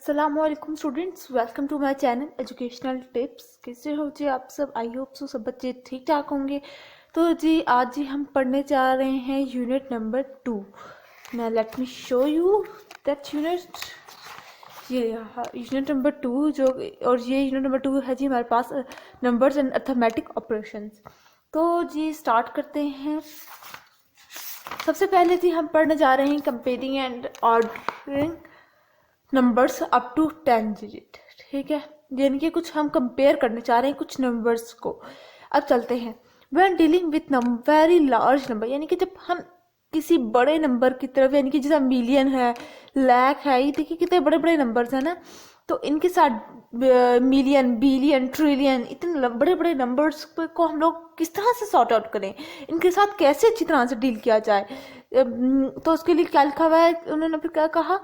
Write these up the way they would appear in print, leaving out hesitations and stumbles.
अस्सलामुअलैकुम students, welcome to my channel educational tips. कैसे हो जी आप सब? आई होप सो सब बच्चे ठीक ठाक होंगे। तो जी आज जी हम पढ़ने जा रहे हैं यूनिट नंबर 2। मैं let me show you that unit. ये यूनिट नंबर 2 जो, और ये यूनिट नंबर 2 है जी हमारे पास नंबर्स एंड अर्थमेटिक ऑपरेशंस। तो जी स्टार्ट करते हैं। सबसे पहले जी हम पढ़ने जा रहे हैं comparing and ordering numbers up to 10 digit. ठीक है, यानी कि कुछ हम कंपेयर करने चाह रहे हैं कुछ नंबर्स को। अब चलते हैं। When dealing with very large number, यानी कि जब हम किसी बड़े नंबर की तरफ, यानी कि जैसा मिलियन है, लाख है, ये देखिए कितने बड़े बड़े नंबर्स हैं ना। तो इनके साथ मिलियन, बिलियन, ट्रिलियन, इतने बड़े बड़े नंबर्स को हम लोग किस तरह से सॉर्ट आउट करें, इनके साथ कैसे अच्छी तरह से डील किया जाए। तो उसके लिए क्या लिखा हुआ है, उन्होंने फिर क्या कहा,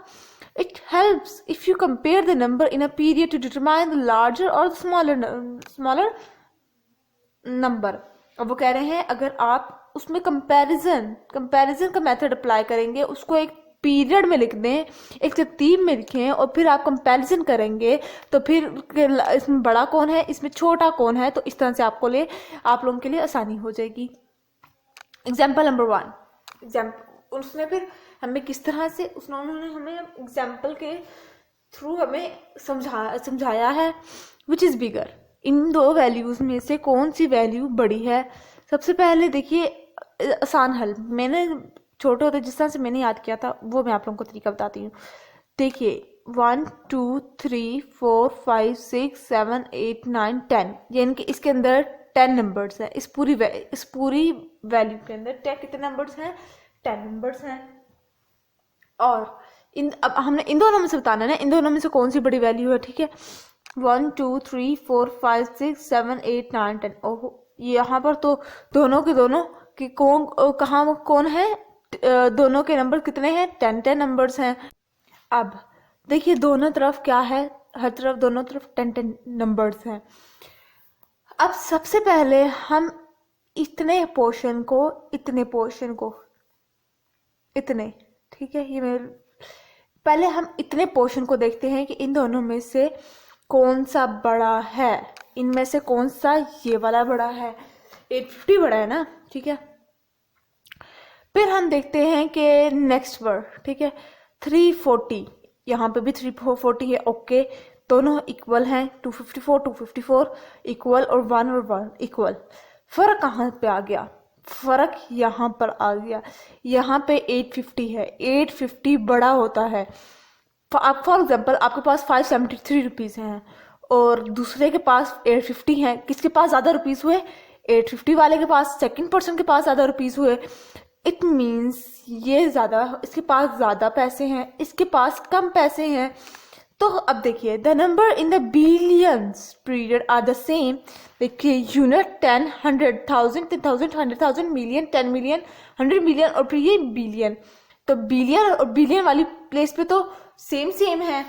it helps if you compare the number in a period to determine the larger or the smaller number। अब वो कह रहे हैं अगर आप उसमें कंपैरिजन का मेथड अप्लाई करेंगे, उसको एक पीरियड में लिख दें, एक तरतीब में लिखें और फिर आप कंपैरिजन करेंगे तो फिर इसमें बड़ा कौन है, इसमें छोटा कौन है, तो इस तरह से आप लोगों के लिए आसानी हो जाएगी। Example number 1। उसने फिर हमें किस तरह से उन्होंने हमें एग्जाम्पल के थ्रू हमें समझाया है। विच इज़ बिगर, इन दो वैल्यूज़ में से कौन सी वैल्यू बड़ी है। सबसे पहले देखिए आसान हल, मैंने छोटे होते जिस तरह से मैंने याद किया था वो मैं आप लोगों को तरीका बताती हूँ। देखिए 1 2 3 4 5 6 7 8 9 10, यानी कि इसके अंदर 10 नंबर्स हैं। इस पूरी वैल्यू के अंदर कितने नंबर्स हैं? 10 नंबर्स हैं। और अब हमने इन दोनों में से बताना है ना, इन दोनों में से कौन सी बड़ी वैल्यू है। ठीक है, 1 2 3 4 5 6 7 8 9 10। ओहो, यहाँ पर तो दोनों के दोनों कि कौन है, दोनों के नंबर कितने हैं? 10 नंबर्स हैं। अब देखिए दोनों तरफ क्या है, हर तरफ दोनों तरफ 10 नंबर्स हैं। अब सबसे पहले हम इतने पोर्शन को इतने, ठीक है, ये मेरे पहले हम इतने पोर्शन को देखते हैं कि इन दोनों में से कौन सा बड़ा है। इनमें से कौन सा ये वाला बड़ा है? 850 बड़ा है ना। ठीक है, फिर हम देखते हैं कि नेक्स्ट वर्ड, ठीक है, 340, यहाँ पे भी 340 है। ओके, दोनों इक्वल हैं, 254 इक्वल और 1 इक्वल। फर्क कहाँ पे आ गया? फर्क यहाँ पर आ गया, यहाँ पे 850 है, 850 बड़ा होता है। फॉर एग्जाम्पल आपके पास 573 रुपीज़ हैं और दूसरे के पास 850 हैं। किसके पास ज़्यादा रुपीज़ हुए? 850 वाले के पास, सेकंड पर्सन के पास ज़्यादा रुपीज़ हुए। इट मीन्स ये ज़्यादा, इसके पास ज़्यादा पैसे हैं, इसके पास कम पैसे हैं। तो अब देखिए the number in the billions period are the same. देखिए यूनिट 10, 100, 1000, 10,000, 100,000, मिलियन, 10 मिलियन, 100 मिलियन और फिर ये बिलियन। तो बिलियन और बिलियन वाली प्लेस पे तो सेम है।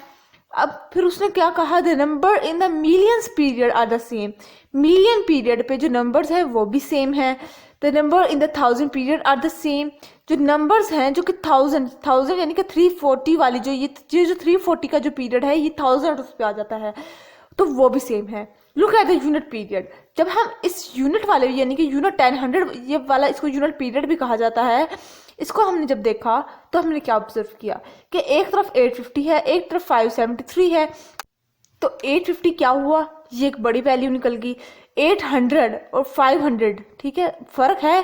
अब फिर उसने क्या कहा, the number in the millions period are the same. Million period पे जो नंबर्स है वो भी सेम है। The number in the 1000 period are the same. जो नंबर्स हैं जो कि 1000 यानी कि 340 वाली जो 340 का जो पीरियड है ये 1000 उस पर आ जाता है, तो वो भी सेम है। Look at the unit period. जब हम इस यूनिट वाले यानी कि यूनिट 10, 100 ये वाला, इसको यूनिट पीरियड भी कहा जाता है, इसको हमने जब देखा तो हमने क्या ऑब्जर्व किया कि एक तरफ 850 है, एक तरफ 573 है। तो 850 क्या हुआ, ये एक बड़ी वैल्यू निकल गई। 800 और 500, ठीक है, फर्क है।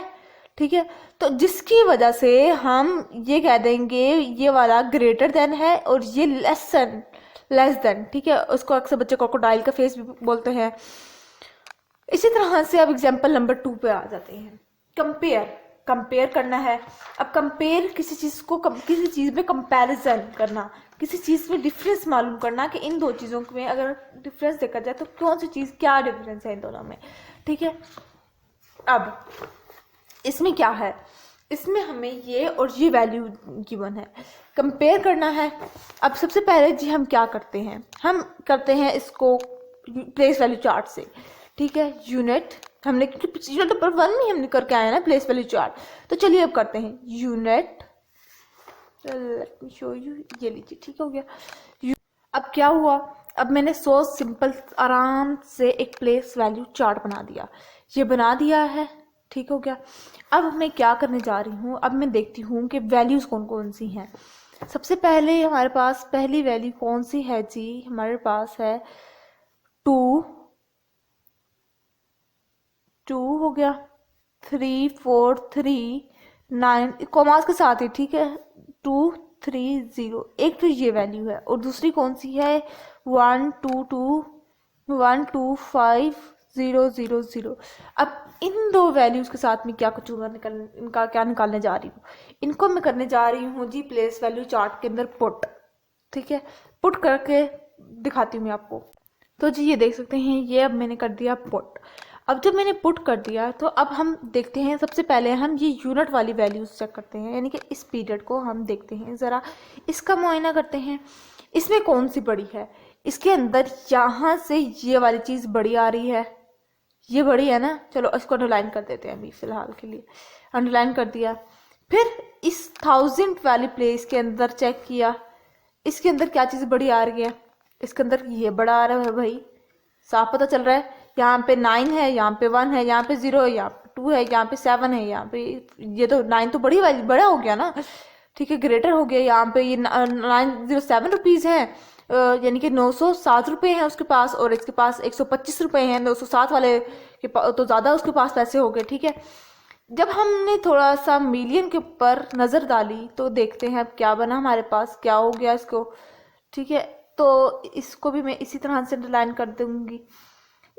ठीक है, तो जिसकी वजह से हम ये कह देंगे ये वाला ग्रेटर देन है और ये लेस देन। ठीक है, उसको अक्सर बच्चे क्रोकोडाइल का फेस भी बोलते हैं। इसी तरह से अब एग्जाम्पल नंबर 2 पे आ जाते हैं। कंपेयर करना है। अब कंपेयर किसी चीज़ में कंपैरिजन करना, किसी चीज़ में डिफरेंस मालूम करना कि इन दो चीज़ों में अगर डिफरेंस देखा जाए तो कौन सी चीज़, क्या डिफरेंस है इन दोनों में। ठीक है, अब इसमें क्या है, इसमें हमें ये और ये वैल्यू गिवन है, कंपेयर करना है। अब सबसे पहले जी हम क्या करते हैं, हम करते हैं इसको प्लेस वैल्यू चार्ट से। ठीक है, यूनिट हमने यूनिट नंबर 1 में हमने करके आया ना प्लेस वैल्यू चार्ट। तो चलिए अब करते हैं unit, let me show you, ये लीजिए, ठीक हो गया। अब क्या हुआ, अब मैंने सो सिंपल आराम से एक प्लेस वैल्यू चार्ट बना दिया, ये बना दिया है, ठीक हो गया। अब मैं क्या करने जा रही हूँ, अब मैं देखती हूँ कि वैल्यूज़ कौन कौन सी हैं। सबसे पहले हमारे पास पहली वैल्यू कौन सी है जी, हमारे पास है 2 हो गया, 3 4 3 9 कॉमास के साथ ही, ठीक है, 2 3 0, एक तो ये वैल्यू है, और दूसरी कौन सी है 1 2 2 1 2 5 0 0 0। अब इन दो वैल्यूज के साथ में क्या कुछ इनका क्या निकालने जा रही हूँ, इनको मैं करने जा रही हूँ जी प्लेस वैल्यू चार्ट के अंदर पुट, ठीक है, पुट करके दिखाती हूँ मैं आपको। तो जी ये देख सकते हैं, ये अब मैंने कर दिया पुट। अब जब मैंने पुट कर दिया तो अब हम देखते हैं, सबसे पहले हम ये यूनिट वाली वैल्यूज चेक करते हैं, यानी कि इस पीरियड को हम देखते हैं, ज़रा इसका मुआयना करते हैं, इसमें कौन सी बड़ी है। इसके अंदर यहाँ से ये वाली चीज़ बड़ी आ रही है, ये बड़ी है ना, चलो इसको अंडरलाइन कर देते हैं अभी फ़िलहाल के लिए, अंडरलाइन कर दिया। फिर इस 1000 वाली प्लेस के अंदर चेक किया, इसके अंदर क्या चीज़ बड़ी आ रही है, इसके अंदर ये बड़ा आ रहा है भाई, साफ पता चल रहा है, यहाँ पे 9 है, यहाँ पे 1 है, यहाँ पे 0 है, यहाँ पे 2 है, यहाँ पे 7 है, यहाँ पे ये तो 9 तो बड़ा हो गया ना, ठीक है, ग्रेटर हो गया। यहाँ पे ये 907 रुपीज़ है, यानी कि 907 रुपये हैं उसके पास, और इसके पास 125 रुपये हैं, 907 वाले के पास तो ज़्यादा उसके पास पैसे हो गए, ठीक है। जब हमने थोड़ा सा मिलियन के ऊपर नज़र डाली तो देखते हैं अब क्या बना हमारे पास, क्या हो गया इसको, ठीक है। तो इसको भी मैं इसी तरह से अंडरलाइन कर दूंगी।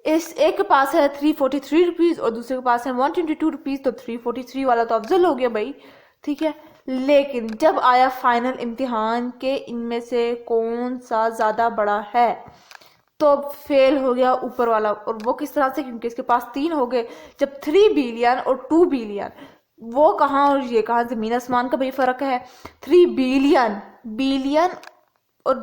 इस एक के पास है 343 रुपीज़ और दूसरे के पास है 122 रुपीज़, तो 343 वाला तो अफजल हो गया भाई, ठीक है। लेकिन जब आया फाइनल इम्तिहान के इनमें से कौन सा ज़्यादा बड़ा है, तो फेल हो गया ऊपर वाला। और वो किस तरह से, क्योंकि इसके पास 3 हो गए। जब 3 बिलियन और 2 बिलियन, वो कहाँ और ये कहाँ, ज़मीन आसमान का भाई फ़र्क है। 3 बिलियन और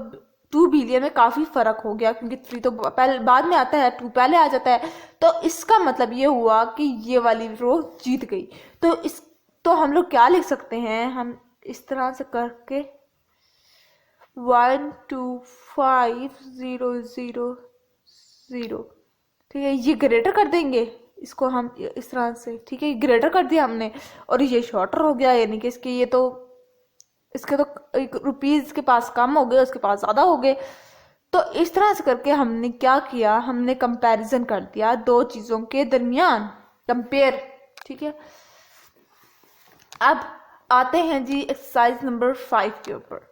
2 बिलियन में काफ़ी फ़र्क हो गया, क्योंकि 3 तो पहले बाद में आता है, 2 पहले आ जाता है। तो इसका मतलब ये हुआ कि ये वाली रो जीत गई। तो हम लोग क्या लिख सकते हैं, हम इस तरह से करके 1 2 5 0 0 0, ठीक है, ये ग्रेटर कर देंगे इसको हम इस तरह से, ठीक है, ग्रेटर कर दिया हमने, और ये शॉर्टर हो गया, यानी कि इसके तो रुपीज़ के पास कम हो गए, उसके पास ज़्यादा हो गए। तो इस तरह से करके हमने क्या किया, हमने कंपैरिजन कर दिया दो चीज़ों के दरमियान, कंपेयर, ठीक है। अब आते हैं जी एक्सरसाइज नंबर 5 के ऊपर।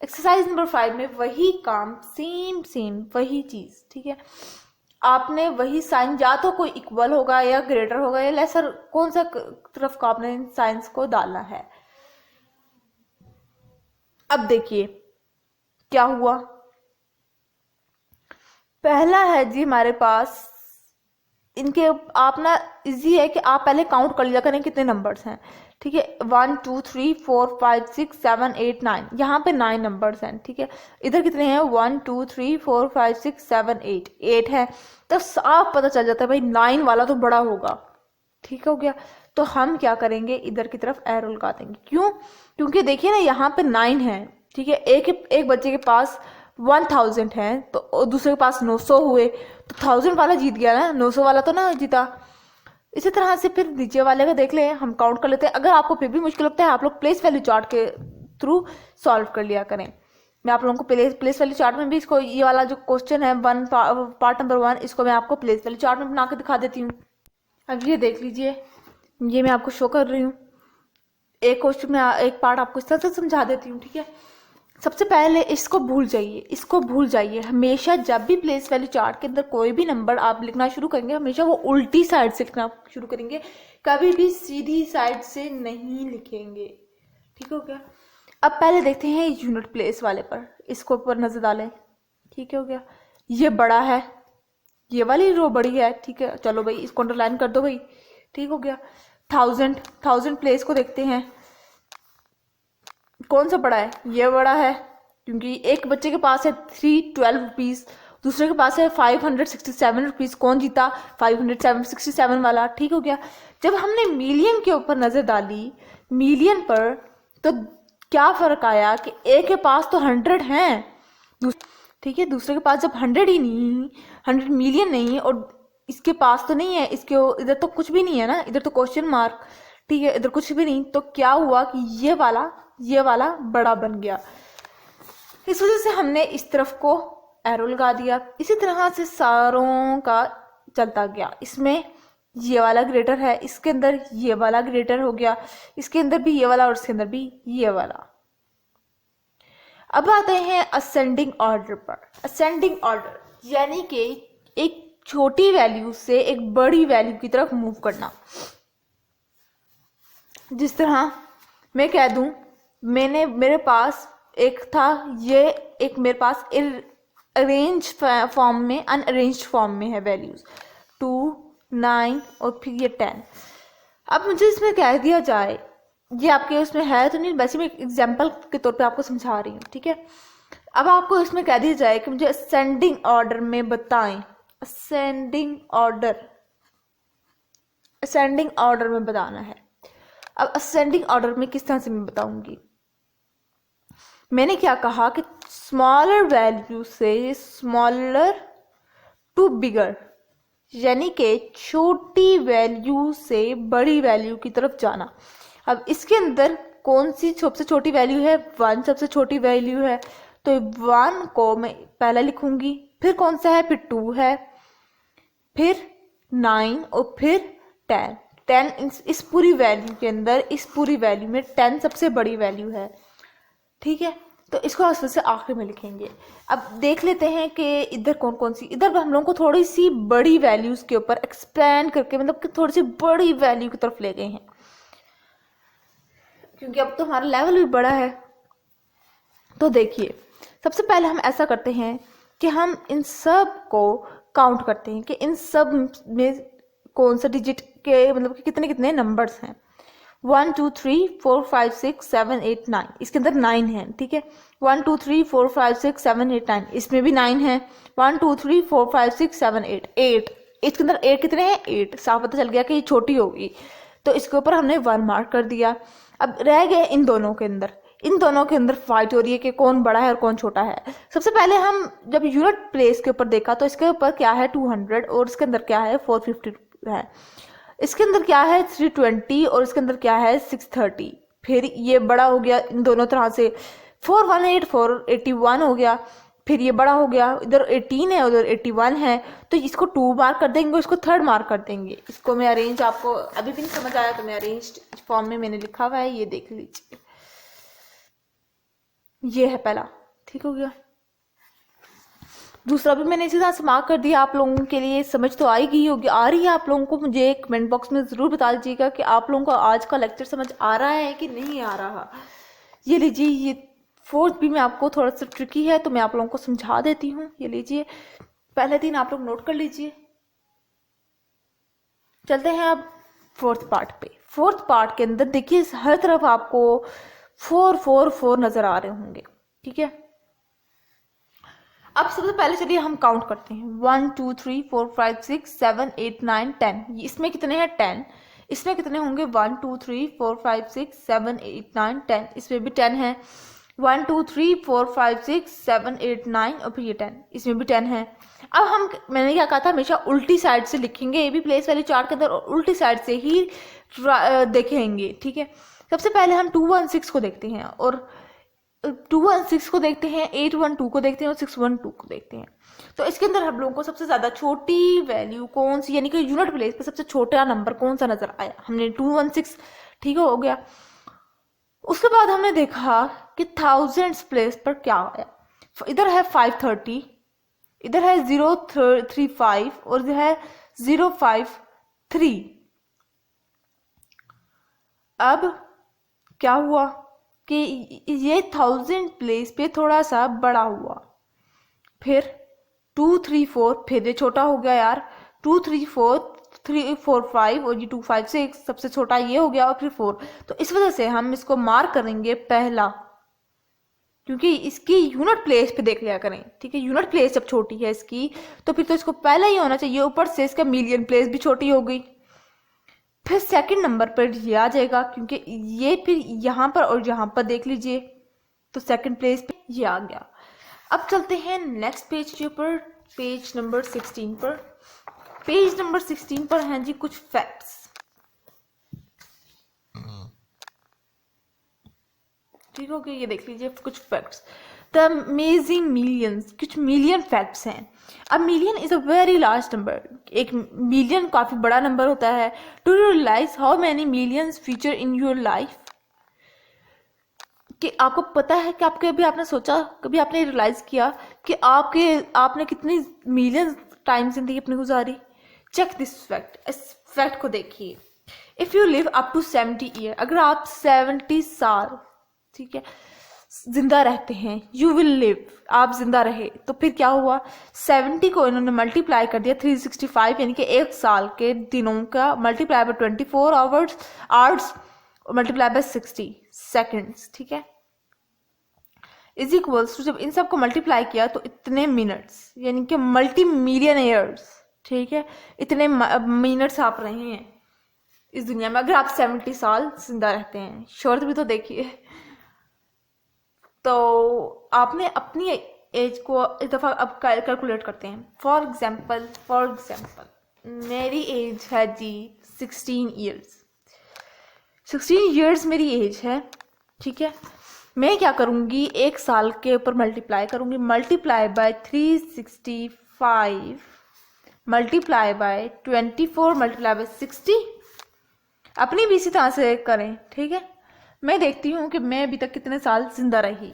एक्सरसाइज नंबर 5 में वही काम, सेम वही चीज़, ठीक है। आपने वही साइन, या तो कोई इक्वल होगा या ग्रेटर होगा या लेसर, कौन सा तरफ का आपने साइंस को डालना है। अब देखिए क्या हुआ, पहला है जी हमारे पास, इनके आप ना इजी है कि आप पहले काउंट कर लिया करें कितने नंबर्स हैं, ठीक है। 1 2 3 4 5 6 7 8 9, यहाँ पे 9 नंबर्स हैं, ठीक है। इधर कितने हैं, 1 2 3 4 5 6 7 8 है। तो साफ पता चल जाता है भाई 9 वाला तो बड़ा होगा, ठीक हो गया। तो हम क्या करेंगे, इधर की तरफ एरो लगा देंगे, क्यों, क्योंकि देखिए ना यहाँ पे 9 है, ठीक है। एक बच्चे के पास 1000 है, तो दूसरे के पास 900 हुए, तो 1000 वाला जीत गया ना, 900 वाला तो ना जीता। इसी तरह से फिर नीचे वाले का देख लें, हम काउंट कर लेते हैं। अगर आपको फिर भी मुश्किल लगता है, आप लोग प्लेस वैल्यू चार्ट के थ्रू सॉल्व कर लिया करें। मैं आप लोगों को प्लेस वैल्यू चार्ट में भी इसको, ये वाला जो क्वेश्चन है पार्ट नंबर 1, इसको मैं आपको प्लेस वैल्यू चार्ट में बना के दिखा देती हूँ। अब ये देख लीजिए, ये मैं आपको शो कर रही हूँ। एक क्वेश्चन में एक पार्ट आपको इस तरह से समझा देती हूँ, ठीक है। सबसे पहले इसको भूल जाइए। हमेशा जब भी प्लेस वैल्यू चार्ट के अंदर कोई भी नंबर आप लिखना शुरू करेंगे, हमेशा वो उल्टी साइड से लिखना शुरू करेंगे, कभी भी सीधी साइड से नहीं लिखेंगे, ठीक हो गया। अब पहले देखते हैं यूनिट प्लेस वाले पर, इसको ऊपर नजर डालें, ठीक हो गया। ये बड़ा है, ये वाली रो बड़ी है, ठीक है, चलो भाई इसको अंडरलाइन कर दो भाई, ठीक हो गया। 1000 प्लेस को देखते हैं, कौन सा बड़ा है, ये बड़ा है, क्योंकि एक बच्चे के पास है 312 रुपीज़, दूसरे के पास है 567 रुपीज़, कौन जीता, 567 वाला, ठीक हो गया। जब हमने मिलियन के ऊपर नज़र डाली, मिलियन पर, तो क्या फ़र्क आया कि एक के पास तो 100 हैं, ठीक है। दूसरे के पास जब 100 ही नहीं, 100 मिलियन नहीं, और इसके पास तो नहीं है, इसके इधर तो कुछ भी नहीं है ना, इधर तो क्वेश्चन मार्क, ठीक है, इधर कुछ भी नहीं, तो क्या हुआ कि ये वाला बड़ा बन गया। इस वजह से हमने इस तरफ को एरो लगा दिया। इसी तरह से सारों का चलता गया। इसमें ये वाला ग्रेटर है, इसके अंदर ये वाला ग्रेटर हो गया, इसके अंदर भी ये वाला और इसके अंदर भी ये वाला। अब आते हैं असेंडिंग ऑर्डर पर। असेंडिंग ऑर्डर यानी कि एक छोटी वैल्यू से एक बड़ी वैल्यू की तरफ मूव करना। जिस तरह मैं कह दूं, मेरे पास एक था, ये एक मेरे पास अरेंज फॉर्म में, अनअरेंज फॉर्म में है वैल्यूज 2, 9 और फिर ये 10। अब मुझे इसमें कह दिया जाए, ये आपके उसमें है तो नहीं, वैसे मैं एक एग्जाम्पल के तौर पे आपको समझा रही हूँ, ठीक है। अब आपको इसमें कह दिया जाए कि मुझे असेंडिंग ऑर्डर में बताएं, असेंडिंग ऑर्डर में बताना है। अब असेंडिंग ऑर्डर में किस तरह से मैं बताऊंगी, मैंने क्या कहा कि स्मॉलर वैल्यू से स्मॉलर टू बिगर, यानी कि छोटी वैल्यू से बड़ी वैल्यू की तरफ जाना। अब इसके अंदर कौन सी सबसे छोटी वैल्यू है, 1 सबसे छोटी वैल्यू है, तो 1 को मैं पहले लिखूंगी, फिर कौन सा है, फिर 2 है, फिर 9 और फिर 10। 10 इस पूरी वैल्यू के अंदर, इस पूरी वैल्यू में 10 सबसे बड़ी वैल्यू है, ठीक है। तो इसको असल से आखिर में लिखेंगे। अब देख लेते हैं कि इधर कौन कौन सी, इधर हम लोगों को थोड़ी सी बड़ी वैल्यूज के ऊपर एक्सपेंड करके, मतलब कि थोड़ी सी बड़ी वैल्यू की तरफ ले गए हैं, क्योंकि अब तो हमारा लेवल भी बड़ा है। तो देखिए, सबसे पहले हम ऐसा करते हैं कि हम इन सब को काउंट करते हैं कि इन सब में कौन सा डिजिट के, मतलब कि कितने कितने नंबर्स हैं। 1 2 3 4 5 6 7 8 9, इसके अंदर 9 है, ठीक है। 1 2 3 4 5 6 7 8 9, इसमें भी 9 है। 1 2 3 4 5 6 7 8 8, इसके अंदर 8 कितने हैं, 8। साफ पता चल गया कि ये छोटी होगी, तो इसके ऊपर हमने 1 मार्क कर दिया। अब रह गए इन दोनों के अंदर फाइट हो रही है कि कौन बड़ा है और कौन छोटा है। सबसे पहले हम जब यूनिट प्लेस के ऊपर देखा, तो इसके ऊपर क्या है 200 और इसके अंदर क्या है 450 है। इसके अंदर क्या है 320 और इसके अंदर क्या है 630। फिर ये बड़ा हो गया इन दोनों तरह से, 418 481 हो गया। फिर ये बड़ा हो गया, इधर 18 है उधर 81 है, तो इसको 2 मार्क कर देंगे, इसको 3rd मार्क कर देंगे। इसको मैं अरेंज, आपको अभी भी नहीं समझ आया तो मैं अरेंज फॉर्म में मैंने लिखा हुआ है, ये देख लीजिए। ये है पहला, ठीक हो गया। दूसरा भी मैंने इसी तरह से मार्क कर दिया। आप लोगों के लिए समझ तो आई गई होगी, आ रही है आप लोगों को, मुझे कमेंट बॉक्स में ज़रूर बता दीजिएगा कि आप लोगों को आज का लेक्चर समझ आ रहा है कि नहीं आ रहा। ये लीजिए, ये 4th भी मैं आपको थोड़ा सा ट्रिकी है तो मैं आप लोगों को समझा देती हूँ। ये लीजिए, पहले दिन आप लोग नोट कर लीजिए। चलते हैं अब 4th पार्ट पे। 4th पार्ट के अंदर देखिए, हर तरफ आपको 4 4 4 नजर आ रहे होंगे, ठीक है। अब सबसे पहले चलिए हम काउंट करते हैं। 1 2 3 4 5 6 7 8 9 10। इसमें कितने हैं 10। इसमें कितने होंगे 1 2 3 4 5 6 7 8 9 10। इसमें भी 10 है। 1 2 3 4 5 6 7 8 9 और फिर ये 10, इसमें भी 10 है। अब मैंने क्या कहा था, हमेशा उल्टी साइड से लिखेंगे, ये भी प्लेस वैल्यू चार्ट के अंदर उल्टी साइड से ही देखेंगे, ठीक है। सबसे पहले हम 216 को देखते हैं और 216 को देखते हैं, 812 को देखते हैं और 612 को देखते हैं। तो इसके अंदर हम लोगों को सबसे ज्यादा छोटी वैल्यू कौन सी, यानी कि यूनिट प्लेस पे सबसे छोटा नंबर कौन सा नजर आया, हमने 216, ठीक हो गया। उसके बाद हमने देखा कि थाउजेंड्स प्लेस पर क्या आया। इधर है 530, इधर है 035 और इधर है 053। अब क्या हुआ कि ये 1000 प्लेस पे थोड़ा सा बड़ा हुआ, फिर 2 3 4, फिर ये छोटा हो गया यार, 2 3 4 3 4 5 और ये 2 5 6, सबसे छोटा ये हो गया और फिर 4। तो इस वजह से हम इसको मार्क करेंगे पहला, क्योंकि इसकी यूनिट प्लेस पे देख लिया करें, ठीक है। यूनिट प्लेस जब छोटी है इसकी, तो फिर तो इसको पहला ही होना चाहिए। ऊपर से इसका मिलियन प्लेस भी छोटी हो गई। फिर सेकंड नंबर पर ये आ जाएगा, क्योंकि ये फिर यहाँ पर और यहाँ पर देख लीजिए, तो सेकंड प्लेस पे ये आ गया। अब चलते हैं नेक्स्ट पेज के ऊपर, पेज नंबर 16 पर। पेज नंबर 16 पर हैं जी कुछ फैक्ट्स। ठीक हो गया, ये देख लीजिए कुछ फैक्ट्स। द अमेजिंग मिलियंस, कुछ मिलियन फैक्ट्स हैं। अब million is a very large number, एक मिलियन काफी बड़ा नंबर होता है। Do you realize how many millions feature in your life? कि आपको पता है कि आपके, अभी आपने सोचा, कभी आपने रियलाइज किया कि आपने कितनी मिलियन टाइम जिंदगी अपनी गुजारी? चेक दिस फैक्ट, इस फैक्ट को देखिए। If you live up to 70 year, अगर आप 70 साल, ठीक है, जिंदा रहते हैं, यू विल लिव, आप जिंदा रहे, तो फिर क्या हुआ, 70 को इन्होंने मल्टीप्लाई कर दिया 365, यानी कि एक साल के दिनों का multiply by 24 hours multiply by 60 seconds, ठीक है, इज इक्वल्स टू, जब इन सबको मल्टीप्लाई किया तो इतने मिनट्स, यानी कि मल्टी मिलियन ईयर्स, ठीक है, इतने मिनट्स आप रहे हैं इस दुनिया में, अगर आप 70 साल जिंदा रहते हैं। शर्त भी तो देखिए। तो आपने अपनी एज को इस दफ़ा अब कैलकुलेट करते हैं। फॉर एग्जाम्पल मेरी एज है जी 16 ईयर्स, 16 ईयर्स मेरी एज है, ठीक है। मैं क्या करूँगी, एक साल के ऊपर मल्टीप्लाई करूँगी, multiply by 365 multiply by 24 multiply by 60, अपनी भी इसी तरह से करें, ठीक है। मैं देखती हूँ कि मैं अभी तक कितने साल जिंदा रही।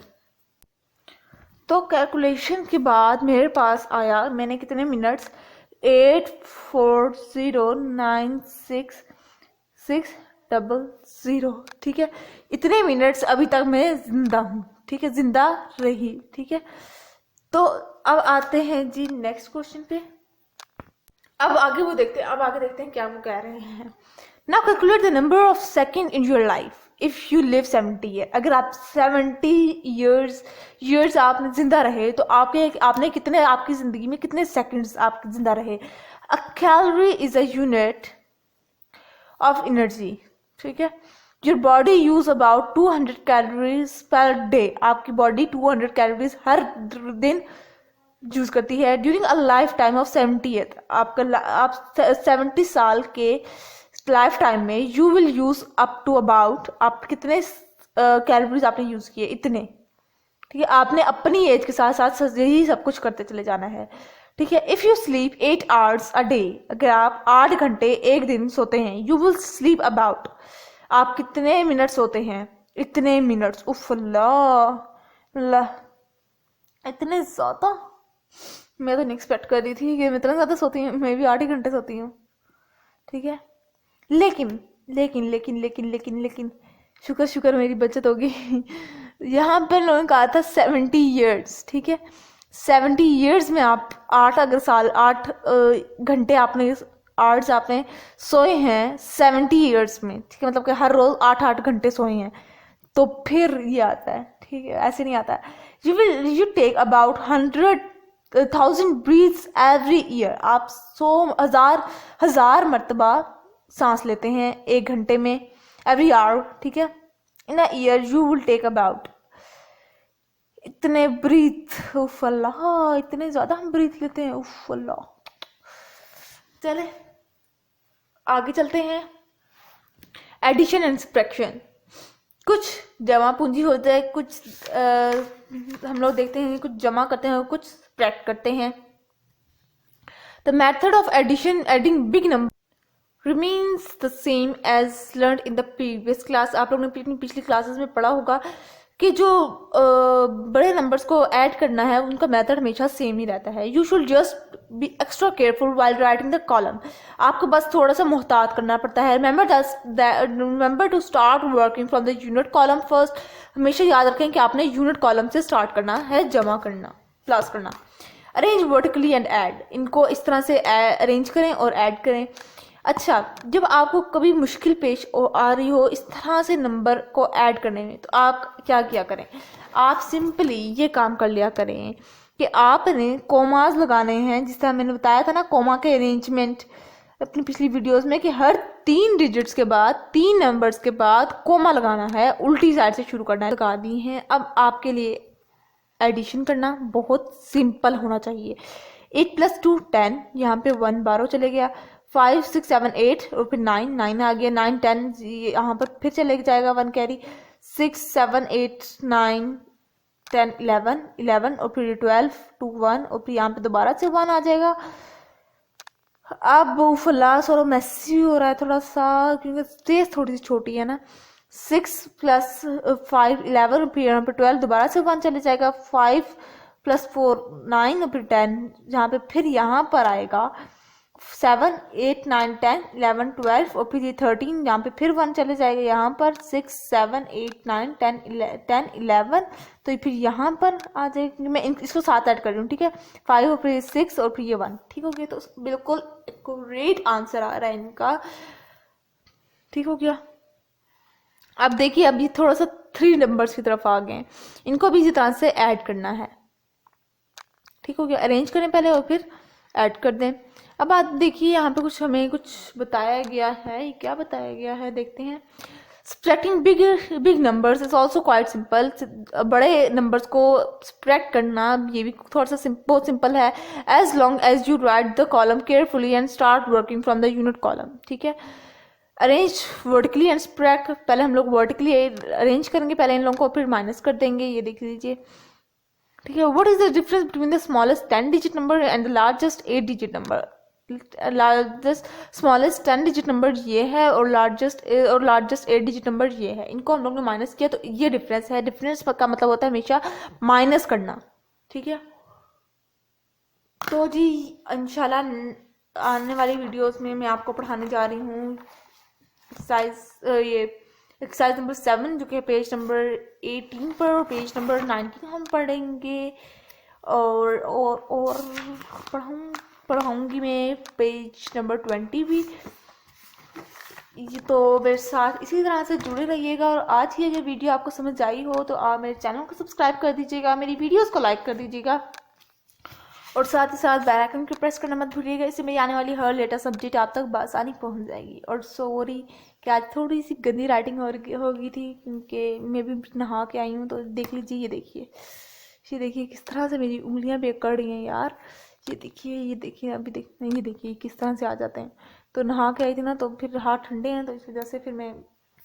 तो कैलकुलेशन के बाद मेरे पास आया, मैंने कितने मिनट्स, 84096600, ठीक है, इतने मिनट्स अभी तक मैं जिंदा हूँ, ठीक है, जिंदा रही, ठीक है। तो अब आते हैं जी नेक्स्ट क्वेश्चन पे। अब आगे देखते हैं क्या वो कह रहे हैं। Now calculate the number of second in your life if you live 70 year. अगर आप 70 ईयर्स आपने जिंदा रहे तो आपने कितने, आपकी जिंदगी में कितने सेकंड्स आप जिंदा रहे। A calorie is a unit of energy, ठीक है। Your body use about 200 calories per day, आपकी बॉडी 200 कैलोरीज हर दिन यूज करती है। During a life time of 70 year, आप 70 साल के लाइफ टाइम में you will use up to about, आप कितने कैलोरीज आपने यूज किए, इतने, ठीक है। आपने अपनी एज के साथ साथ यही सब कुछ करते चले जाना है, ठीक है। If you sleep 8 hours a day, अगर आप 8 घंटे एक दिन सोते हैं, यू विल स्लीप अबाउट, आप कितने मिनट सोते हैं, इतने मिनट्स। उफ अल्लाह, इतने ज्यादा, मैं तो नहीं एक्सपेक्ट कर रही थी कि मैं इतना ज्यादा सोती हूँ, मैं भी 8 ही घंटे सोती हूँ, ठीक है। लेकिन शुक्र मेरी बचत होगी। यहाँ पर लोगों ने कहा था 70 ईयर्स, ठीक है। 70 ईयर्स में आप 8 घंटे आपने सोए हैं 70 ईयर्स में, ठीक है, मतलब कि हर रोज 8 घंटे सोए हैं, तो फिर ये आता है, ठीक है, ऐसे नहीं आता है। You take about 100,000 breaths every year, आप 100,000 मरतबा सांस लेते हैं एक घंटे में, एवरी आवर, ठीक है। In a year you will take about, इतने ब्रीथ, उफ अल्लाह, इतने ज्यादा हम ब्रीथ लेते हैं, उफ अल्लाह। चले आगे चलते हैं। एडिशन एंड सब्ट्रैक्शन, कुछ जमा पूंजी होता है, कुछ हम लोग देखते हैं कुछ जमा करते हैं और कुछ सब्ट्रैक्ट करते हैं। The method of addition, adding big number remains the same as learned in the previous class। आप लोगों ने अपनी पिछली क्लासेस में पढ़ा होगा कि जो बड़े नंबर्स को ऐड करना है उनका मेथड हमेशा सेम ही रहता है। You should just be extra careful while writing the column, आपको बस थोड़ा सा मुहतात करना पड़ता है। Remember to start working from the unit column first, हमेशा याद रखें कि आपने यूनिट कॉलम से स्टार्ट करना है, जमा करना, प्लस करना। अरेंज वर्टिकली एंड ऐड, इनको इस तरह से अरेंज करें और ऐड करें। अच्छा, जब आपको कभी मुश्किल पेश आ रही हो इस तरह से नंबर को ऐड करने में, तो आप क्या किया करें, आप सिंपली ये काम कर लिया करें कि आपने कोमास लगाने हैं, जिस तरह मैंने बताया था ना कोमा के अरेंजमेंट अपनी पिछली वीडियोस में, कि हर 3 डिजिट्स के बाद, 3 नंबर्स के बाद कोमा लगाना है, उल्टी साइड से शुरू करना है, लगा दी हैं। अब आपके लिए एडिशन करना बहुत सिंपल होना चाहिए। 8 + 2 10, यहाँ पे 1 12 चले गया, 5 6 7 8 और फिर 9 9 आ गया, 9 10 यहाँ पर फिर चले जाएगा 1 कैरी, 6 7 8 9 10 11 11 और फिर 12 2 1 और फिर यहाँ पे दोबारा से 1 आ जाएगा। अब फलास और मैसी हो रहा है थोड़ा सा क्योंकि स्पेस थोड़ी सी छोटी है ना। 6 + 5 11 फिर यहाँ पे 12 दोबारा से 1 चले जाएगा, 5 + 4 9 और फिर 10 जहाँ पे फिर यहाँ पर आएगा 7 8 9 10 11 12 और फिर ये 13 यहाँ पे फिर 1 चले जाएगा, यहाँ पर 6 7 8 9 10 11 तो फिर यहाँ पर आ जाएगा। मैं इसको साथ ऐड कर रही हूँ, ठीक है, 5 और फिर 6 और फिर ये 1, ठीक हो गया। तो बिल्कुल एक्यूरेट आंसर आ रहा है इनका, ठीक हो गया। अब देखिए अभी थोड़ा सा 3 नंबर्स की तरफ आ गए, इनको भी इसी तरह से ऐड करना है, ठीक हो गया। अरेंज करें पहले और फिर ऐड कर दें। अब आप देखिए यहाँ पे कुछ हमें कुछ बताया गया है, ये क्या बताया गया है देखते हैं। Subtracting big numbers is also quite simple, बड़े नंबर्स को सब्ट्रैक्ट करना ये भी थोड़ा सा बहुत सिंपल है, as long as you write the column carefully and start working from the unit column, ठीक है। अरेंज वर्टिकली एंड सब्ट्रैक्ट, पहले हम लोग वर्टिकली अरेंज करेंगे पहले इन लोगों को, फिर माइनस कर देंगे, ये देख लीजिए, ठीक है। What is the difference between the smallest 10 digit number and the largest 8 digit number. Largest smallest 10 digit number ये है और लार्जेस्ट 8 डिजिट नंबर ये है, इनको हम लोग ने माइनस किया तो ये डिफरेंस है। डिफरेंस का मतलब होता है हमेशा माइनस करना, ठीक है। तो जी इंशाल्लाह आने वाली वीडियोस में मैं आपको पढ़ाने जा रही हूँ एक्सरसाइज नंबर 7 जो कि पेज नंबर 18 पर और पेज नंबर 19 हम पढ़ेंगे, और पढ़ाऊँगी मैं पेज नंबर 20 भी। ये तो मेरे साथ इसी तरह से जुड़े रहिएगा, और आज की अगर वीडियो आपको समझ आई हो तो आप मेरे चैनल को सब्सक्राइब कर दीजिएगा, मेरी वीडियोस को लाइक कर दीजिएगा, और साथ ही साथ बेल आइकन को प्रेस करना मत भूलिएगा। इससे मेरी आने वाली हर लेटेस्ट अपडेट आप तक बआसानी पहुंच जाएगी। और सॉरी कि आज थोड़ी सी गंदी राइटिंग हो गई थी क्योंकि मैं भी नहा के आई हूँ, तो देख लीजिए, ये देखिए किस तरह से मेरी उंगलियां भी अकड़ रही हैं यार, ये देखिए अभी ये देखिए किस तरह से आ जाते हैं। तो नहा के आई थी ना, तो फिर हाथ ठंडे हैं तो इस वजह से फिर मैं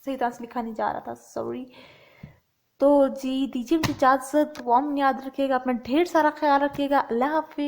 सही तरह से लिखा नहीं जा रहा था, सॉरी। तो जी दीजिए मुझे इजाज़त, दुआ में याद रखिएगा, अपना ढेर सारा ख्याल रखिएगा। अल्लाह हाफिज़।